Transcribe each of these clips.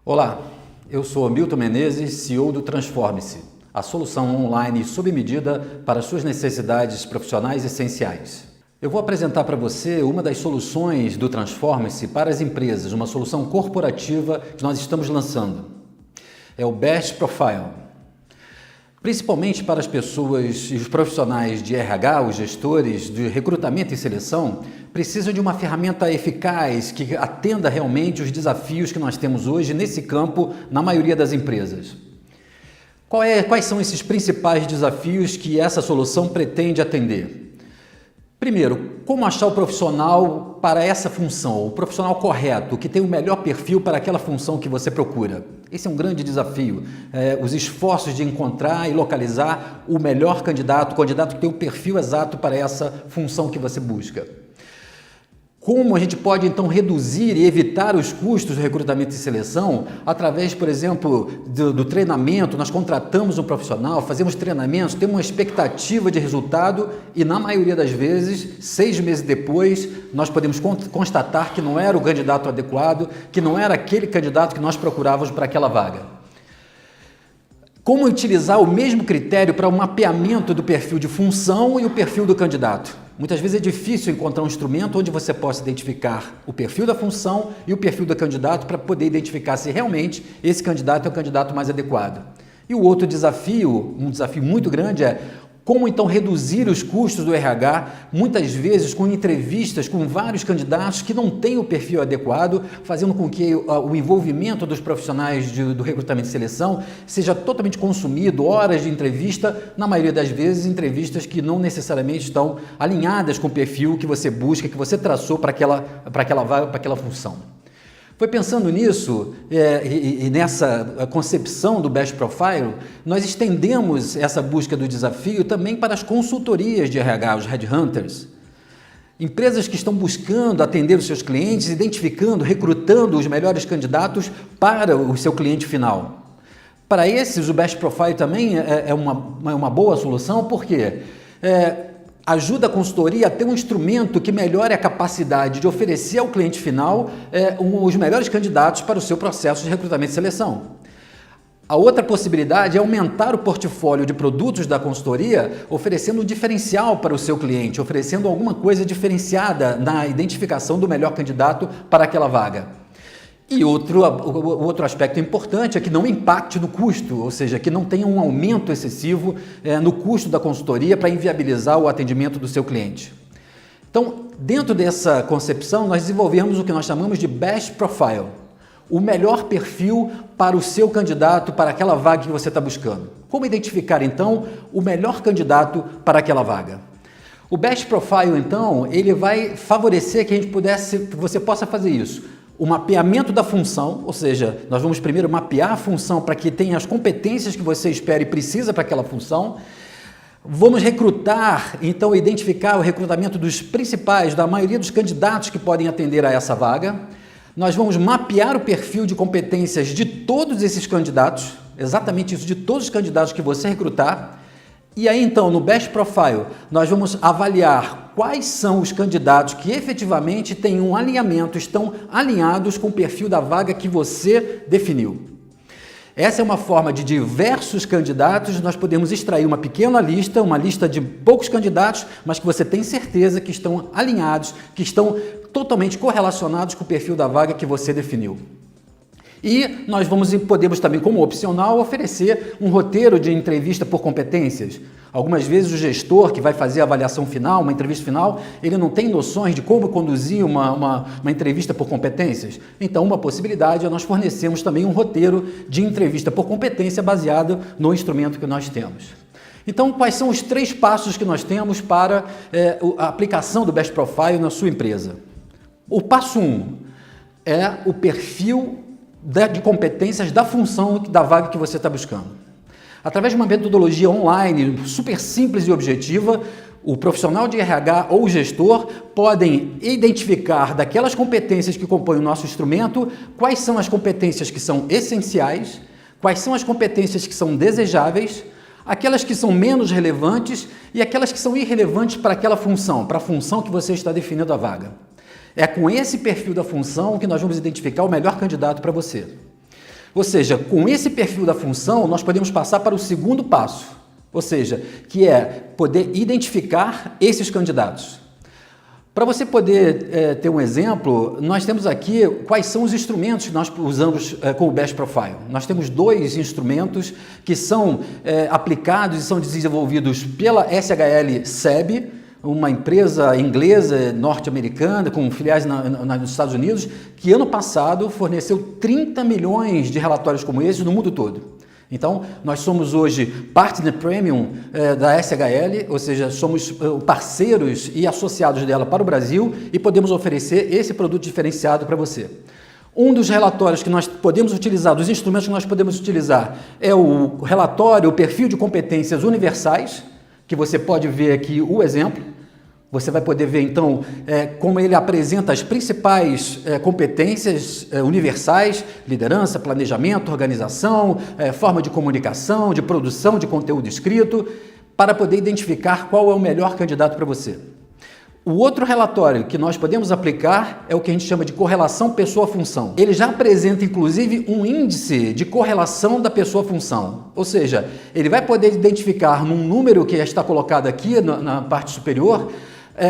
Olá, eu sou Milton Menezes, CEO do Transforme-se, a solução online sob medida para suas necessidades profissionais essenciais. Eu vou apresentar para você uma das soluções do Transforme-se para as empresas, uma solução corporativa que nós estamos lançando. É o Best Profile. Principalmente para as pessoas e os profissionais de RH, os gestores de recrutamento e seleção, precisam de uma ferramenta eficaz que atenda realmente os desafios que nós temos hoje nesse campo na maioria das empresas. Quais são esses principais desafios que essa solução pretende atender? Primeiro, como achar o profissional para essa função, o profissional correto, que tem o melhor perfil para aquela função que você procura. Esse é um grande desafio, os esforços de encontrar e localizar o melhor candidato, o candidato que tem o perfil exato para essa função que você busca. Como a gente pode, então, reduzir e evitar os custos do recrutamento e seleção através, por exemplo, do treinamento. Nós contratamos um profissional, fazemos treinamentos, temos uma expectativa de resultado e, na maioria das vezes, 6 meses depois, nós podemos constatar que não era o candidato adequado, que não era aquele candidato que nós procurávamos para aquela vaga. Como utilizar o mesmo critério para o mapeamento do perfil de função e o perfil do candidato? Muitas vezes é difícil encontrar um instrumento onde você possa identificar o perfil da função e o perfil do candidato para poder identificar se realmente esse candidato é o candidato mais adequado. E o outro desafio, um desafio muito grande, é como então reduzir os custos do RH, muitas vezes com entrevistas com vários candidatos que não têm o perfil adequado, fazendo com que o envolvimento dos profissionais do recrutamento e seleção seja totalmente consumido, horas de entrevista, na maioria das vezes entrevistas que não necessariamente estão alinhadas com o perfil que você busca, que você traçou para aquela vaga, para aquela função. Foi pensando nisso e nessa concepção do Best Profile, nós estendemos essa busca do desafio também para as consultorias de RH, os Headhunters. Empresas que estão buscando atender os seus clientes, identificando, recrutando os melhores candidatos para o seu cliente final. Para esses, o Best Profile também é uma boa solução, porque ajuda a consultoria a ter um instrumento que melhore a capacidade de oferecer ao cliente final os melhores candidatos para o seu processo de recrutamento e seleção. A outra possibilidade é aumentar o portfólio de produtos da consultoria, oferecendo um diferencial para o seu cliente, oferecendo alguma coisa diferenciada na identificação do melhor candidato para aquela vaga. E outro aspecto importante é que não impacte no custo, ou seja, que não tenha um aumento excessivo no custo da consultoria para inviabilizar o atendimento do seu cliente. Então, dentro dessa concepção, nós desenvolvemos o que nós chamamos de Best Profile, o melhor perfil para o seu candidato, para aquela vaga que você está buscando. Como identificar, então, o melhor candidato para aquela vaga? O Best Profile, então, ele vai favorecer que você possa fazer isso. O mapeamento da função, ou seja, nós vamos primeiro mapear a função para que tenha as competências que você espera e precisa para aquela função. Vamos recrutar, então, identificar o recrutamento dos principais, da maioria dos candidatos que podem atender a essa vaga. Nós vamos mapear o perfil de competências de todos esses candidatos, exatamente isso, de todos os candidatos que você recrutar. E aí, então, no Best Profile, nós vamos avaliar quais são os candidatos que efetivamente têm um alinhamento, estão alinhados com o perfil da vaga que você definiu. Essa é uma forma de diversos candidatos, nós podemos extrair uma pequena lista, uma lista de poucos candidatos, mas que você tem certeza que estão alinhados, que estão totalmente correlacionados com o perfil da vaga que você definiu. E nós podemos também, como opcional, oferecer um roteiro de entrevista por competências. Algumas vezes o gestor que vai fazer a avaliação final, uma entrevista final, ele não tem noções de como conduzir uma entrevista por competências. Então, uma possibilidade é nós fornecermos também um roteiro de entrevista por competência baseado no instrumento que nós temos. Então, quais são os 3 passos que nós temos para a aplicação do Best Profile na sua empresa? O passo 1 é o perfil de competências da função da vaga que você está buscando. Através de uma metodologia online super simples e objetiva, o profissional de RH ou o gestor podem identificar daquelas competências que compõem o nosso instrumento quais são as competências que são essenciais, quais são as competências que são desejáveis, aquelas que são menos relevantes e aquelas que são irrelevantes para aquela função, para a função que você está definindo a vaga. É com esse perfil da função que nós vamos identificar o melhor candidato para você. Ou seja, com esse perfil da função, nós podemos passar para o segundo passo, ou seja, que é poder identificar esses candidatos. Para você poder ter um exemplo, nós temos aqui quais são os instrumentos que nós usamos com o Best Profile. Nós temos 2 instrumentos que são aplicados e são desenvolvidos pela SHL-SEB, uma empresa inglesa, norte-americana, com filiais nos Estados Unidos, que ano passado forneceu 30 milhões de relatórios como esse no mundo todo. Então, nós somos hoje Partner Premium da SHL, ou seja, somos parceiros e associados dela para o Brasil e podemos oferecer esse produto diferenciado para você. Um dos relatórios que nós podemos utilizar, dos instrumentos que nós podemos utilizar, é o relatório, o perfil de competências universais, que você pode ver aqui o exemplo. Você vai poder ver, então, como ele apresenta as principais competências universais: liderança, planejamento, organização, forma de comunicação, de produção de conteúdo escrito, para poder identificar qual é o melhor candidato para você. O outro relatório que nós podemos aplicar é o que a gente chama de correlação pessoa-função. Ele já apresenta, inclusive, um índice de correlação da pessoa-função. Ou seja, ele vai poder identificar num número que está colocado aqui na parte superior,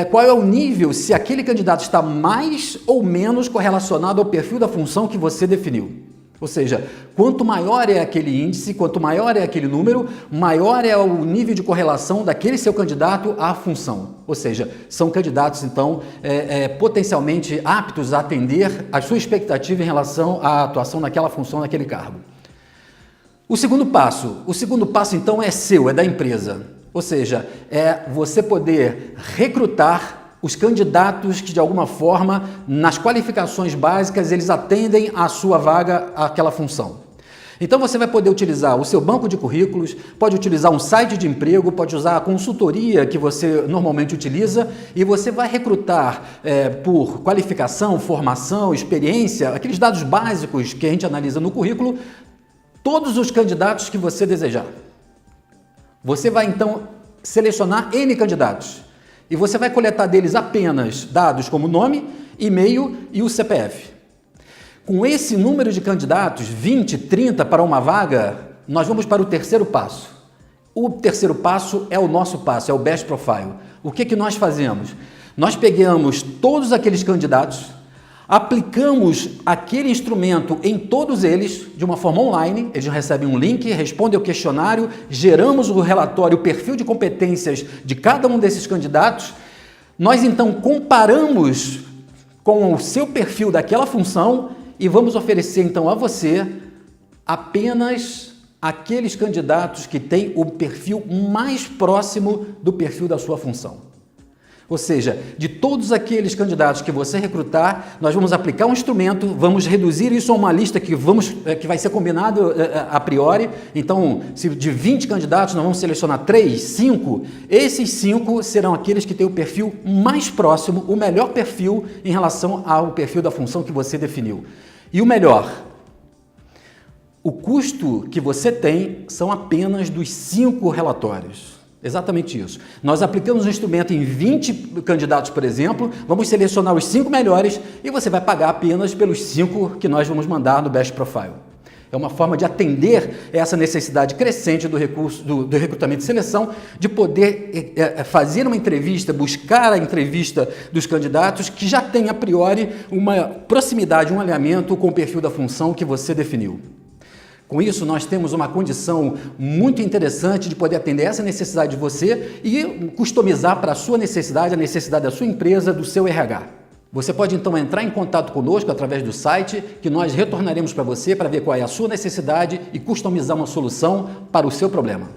qual é o nível, se aquele candidato está mais ou menos correlacionado ao perfil da função que você definiu. Ou seja, quanto maior é aquele índice, quanto maior é aquele número, maior é o nível de correlação daquele seu candidato à função. Ou seja, são candidatos, então, potencialmente aptos a atender a sua expectativa em relação à atuação naquela função, naquele cargo. O segundo passo, então, é seu, é da empresa. Ou seja, é você poder recrutar os candidatos que, de alguma forma, nas qualificações básicas, eles atendem à sua vaga, àquela função. Então, você vai poder utilizar o seu banco de currículos, pode utilizar um site de emprego, pode usar a consultoria que você normalmente utiliza e você vai recrutar por qualificação, formação, experiência, aqueles dados básicos que a gente analisa no currículo, todos os candidatos que você desejar. Você vai, então, selecionar N candidatos e você vai coletar deles apenas dados como nome, e-mail e o CPF. Com esse número de candidatos, 20, 30 para uma vaga, nós vamos para o terceiro passo. O terceiro passo é o nosso passo, é o Best Profile. O que nós fazemos? Nós pegamos todos aqueles candidatos, aplicamos aquele instrumento em todos eles de uma forma online, eles recebem um link, respondem ao questionário, geramos o relatório, o perfil de competências de cada um desses candidatos. Nós então comparamos com o seu perfil daquela função e vamos oferecer então a você apenas aqueles candidatos que têm o perfil mais próximo do perfil da sua função. Ou seja, de todos aqueles candidatos que você recrutar, nós vamos aplicar um instrumento, vamos reduzir isso a uma lista que vai ser combinado a priori. Então, se de 20 candidatos nós vamos selecionar 3, 5, esses 5 serão aqueles que têm o perfil mais próximo, o melhor perfil em relação ao perfil da função que você definiu. E o melhor, o custo que você tem são apenas dos 5 relatórios. Exatamente isso. Nós aplicamos um instrumento em 20 candidatos, por exemplo, vamos selecionar os 5 melhores e você vai pagar apenas pelos 5 que nós vamos mandar no Best Profile. É uma forma de atender essa necessidade crescente do recrutamento e seleção, de poder fazer uma entrevista, buscar a entrevista dos candidatos que já têm a priori uma proximidade, um alinhamento com o perfil da função que você definiu. Com isso, nós temos uma condição muito interessante de poder atender essa necessidade de você e customizar para a sua necessidade, a necessidade da sua empresa, do seu RH. Você pode então entrar em contato conosco através do site, que nós retornaremos para você para ver qual é a sua necessidade e customizar uma solução para o seu problema.